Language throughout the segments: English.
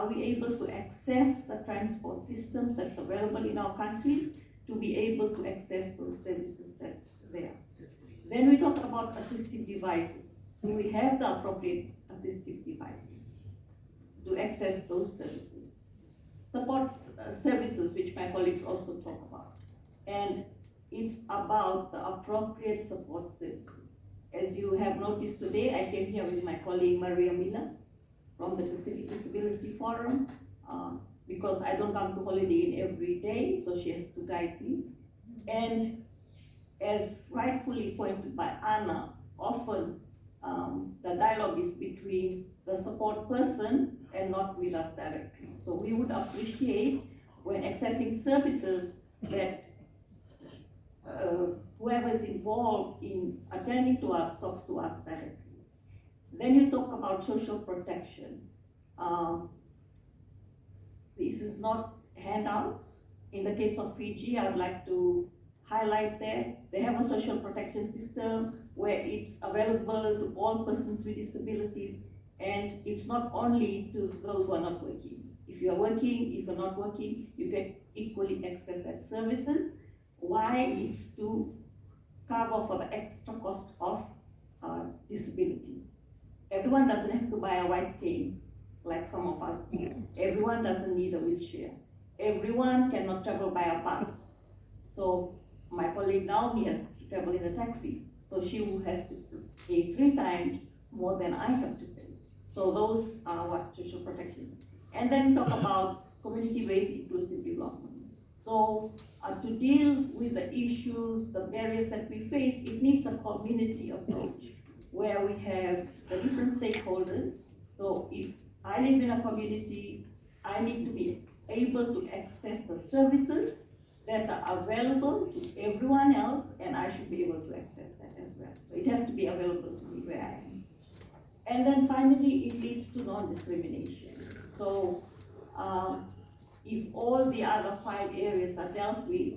are we able to access the transport systems that's available in our countries to be able to access those services that's there. Then we talk about assistive devices. Do we have the appropriate assistive devices to access those services? Support services, which my colleagues also talk about. And it's about the appropriate support services. As you have noticed today, I came here with my colleague Maria Miller from the Pacific Disability Forum, because I don't come to Holiday Inn every day, so she has to guide me. And as rightfully pointed by Anna, often the dialogue is between the support person and not with us directly. So we would appreciate when accessing services that whoever is involved in attending to us talks to us directly. Then you talk about social protection. This is not handouts. In the case of Fiji, I would like to highlight that they have a social protection system where it's available to all persons with disabilities, and it's not only to those who are not working. If you are working, if you're not working, you can equally access that services. Why? It's to cover for the extra cost of disability. Everyone doesn't have to buy a white cane like some of us do. Everyone doesn't need a wheelchair. Everyone cannot travel by a bus. So my colleague Naomi has to travel in a taxi. So she has to pay 3 times more than I have to pay. So those are what social protection. And then we talk about community-based inclusive development. So to deal with the issues, the barriers that we face, it needs a community approach where we have the different stakeholders. So if I live in a community, I need to be able to access the services that are available to everyone else, and I should be able to access that as well. So it has to be available to me where I am. And then finally, it leads to non-discrimination. So if all the other 5 areas are dealt with,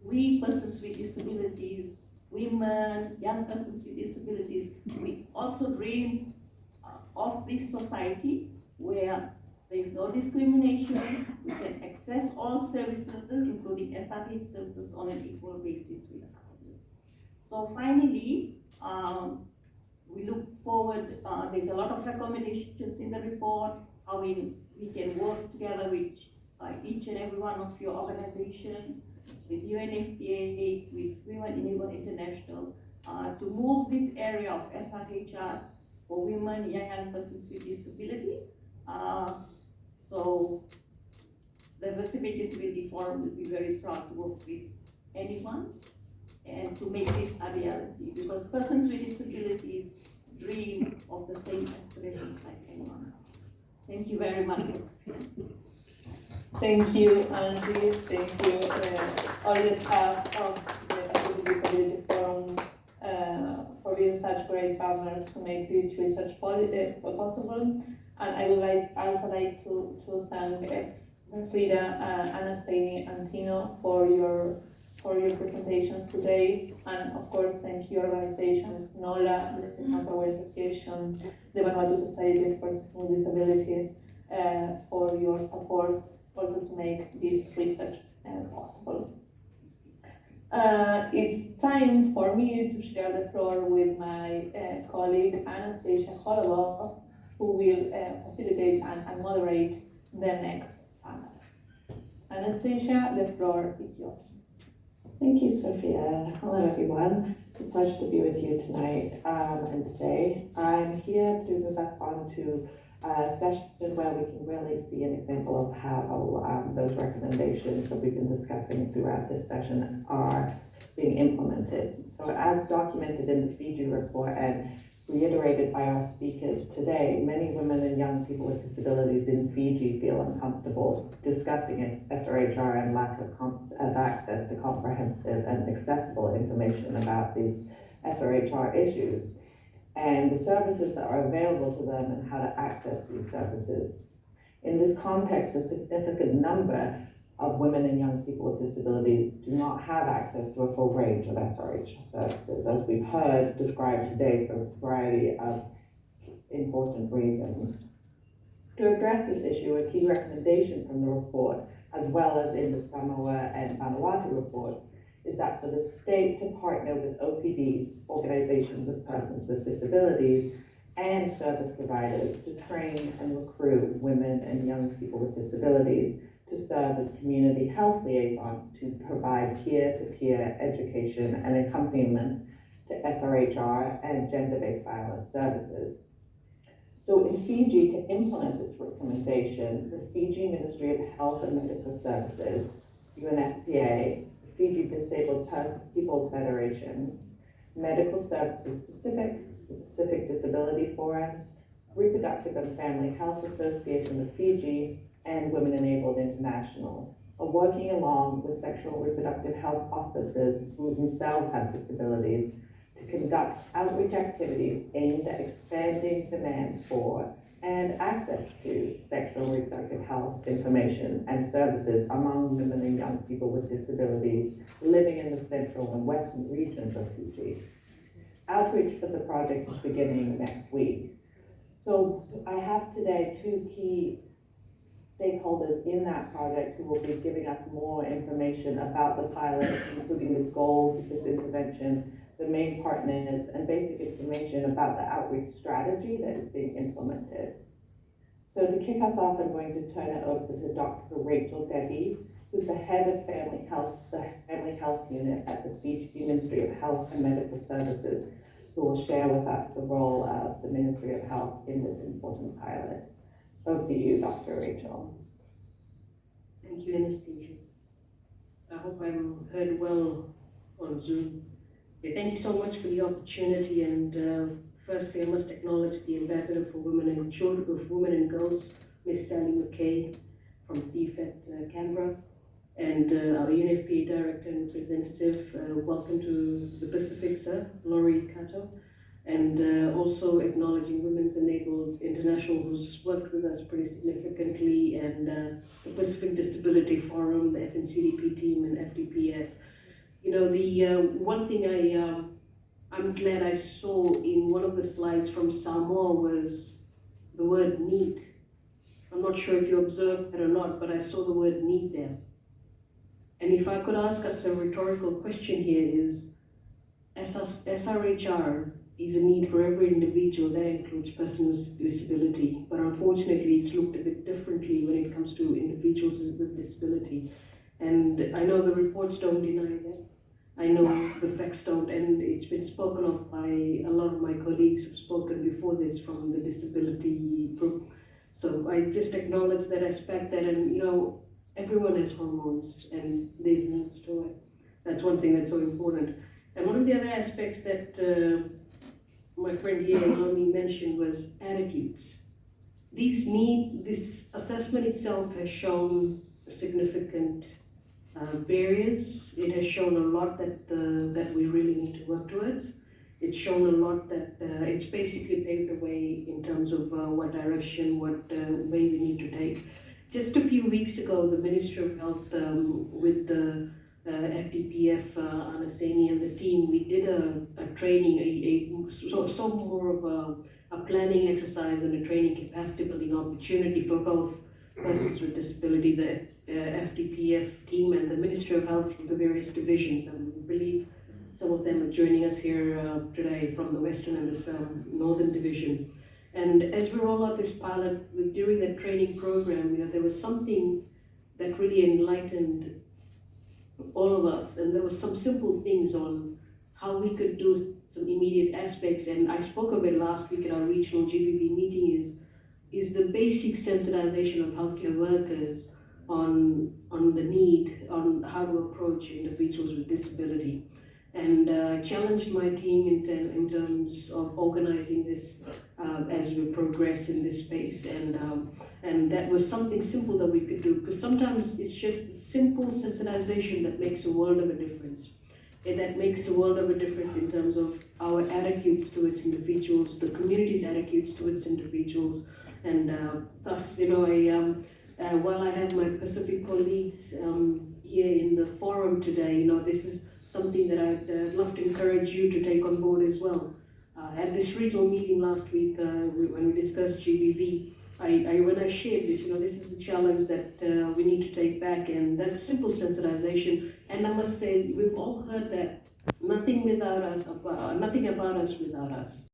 we persons with disabilities, women, young persons with disabilities, we also dream of this society where there is no discrimination, we can access all services, including SRH services, on an equal basis with others. So finally, we look forward, there's a lot of recommendations in the report, how we can work together with each and every one of your organizations, with UNFPA, with Women Enable International, to move this area of SRHR for women, young persons with disabilities. So the Pacific Disability Forum will be very proud to work with anyone and to make this a reality, because persons with disabilities dream of the same aspirations like anyone else. Thank you very much. Thank you, Angie. Thank you, all the staff of the Pacific Disability Forum for being such great partners to make this research possible. And I would also like to thank Frida, Anastasia, and Tino for your presentations today, and of course thank you organizations, NOLA, the Sunflower Association, the Vanuatu Society of Persons with Disabilities, for your support also to make this research possible. It's time for me to share the floor with my colleague Anastasia Hololov, who will facilitate and moderate the next panel. Anastasia, the floor is yours. Thank you, Sophia. Hello, everyone. It's a pleasure to be with you tonight and today. I'm here to move us on to a session where we can really see an example of how those recommendations that we've been discussing throughout this session are being implemented. So as documented in the Fiji report and reiterated by our speakers today, many women and young people with disabilities in Fiji feel uncomfortable discussing SRHR and lack of access to comprehensive and accessible information about these SRHR issues and the services that are available to them and how to access these services. In this context, a significant number of women and young people with disabilities do not have access to a full range of SRH services, as we've heard described today for a variety of important reasons. To address this issue, a key recommendation from the report, as well as in the Samoa and Vanuatu reports, is that for the state to partner with OPDs, organizations of persons with disabilities, and service providers to train and recruit women and young people with disabilities to serve as community health liaisons to provide peer-to-peer education and accompaniment to SRHR and gender-based violence services. So in Fiji, to implement this recommendation, the Fiji Ministry of Health and Medical Services, UNFPA, the Fiji Disabled People's Federation, Medical Services Pacific Disability Forum, Reproductive and Family Health Association of Fiji, and Women Enabled International are working along with sexual and reproductive health officers who themselves have disabilities to conduct outreach activities aimed at expanding demand for and access to sexual and reproductive health information and services among women and young people with disabilities living in the central and western regions of Fiji. Outreach for the project is beginning next week. So I have today two key stakeholders in that project who will be giving us more information about the pilot, including the goals of this intervention, the main partners, and basic information about the outreach strategy that is being implemented. So to kick us off, I'm going to turn it over to Dr. Rachel Dehi, who's the head of Family Health Unit at the Fiji Ministry of Health and Medical Services, who will share with us the role of the Ministry of Health in this important pilot. Over to you, Dr. Rachel. Thank you, Anastasia. I hope I'm heard well on Zoom. Thank you so much for the opportunity, and firstly I must acknowledge the Ambassador for Women and Children of Women and Girls, Ms. Sally McKay from TIF at Canberra, and our UNFPA Director and Representative. Welcome to the Pacific, sir, Laurie Kato, and also acknowledging Women's Enabled International, who's worked with us pretty significantly, and the Pacific Disability Forum, the FNCDP team, and FDPF. You know, the one thing I'm glad I saw in one of the slides from Samoa was the word need. I'm not sure if you observed that or not, but I saw the word need there. And if I could ask us a rhetorical question here is, SRHR is a need for every individual, that includes persons with disability, but unfortunately it's looked a bit differently when it comes to individuals with disability. And I know the reports don't deny that. I know the facts don't, and it's been spoken of by a lot of my colleagues who've spoken before this from the disability group. So I just acknowledge that aspect, that, and you know, everyone has hormones and there's needs to it. That's one thing that's so important. And one of the other aspects that my friend here, Naomi, mentioned was attitudes. This assessment itself has shown significant barriers. It has shown a lot that we really need to work towards. It's shown a lot that it's basically paved the way in terms of what direction, what way we need to take. Just a few weeks ago, the Minister of Health with the FDPF, Anasani and the team, we did a training, so more of a planning exercise and a training capacity building opportunity for both persons with disability, the FDPF team and the Ministry of Health from the various divisions. And we believe some of them are joining us here today from the Western and the Northern Division. And as we roll out this pilot, during that training program, you know, there was something that really enlightened all of us, and there were some simple things on how we could do some immediate aspects. And I spoke of it last week at our regional GBV meeting, is the basic sensitization of healthcare workers on the need, on how to approach individuals with disability. And challenged my team in terms of organizing this as we progress in this space. And that was something simple that we could do, because sometimes it's just simple sensitization that makes a world of a difference. And that makes a world of a difference in terms of our attitudes towards individuals, the community's attitudes towards individuals. And thus, you know, while I have my Pacific colleagues here in the forum today, you know, this is something that I'd love to encourage you to take on board as well. At this regional meeting last week, when we discussed GBV, when I shared this, this is a challenge that we need to take back, and that simple sensitization. And I must say, we've all heard that nothing about us without us.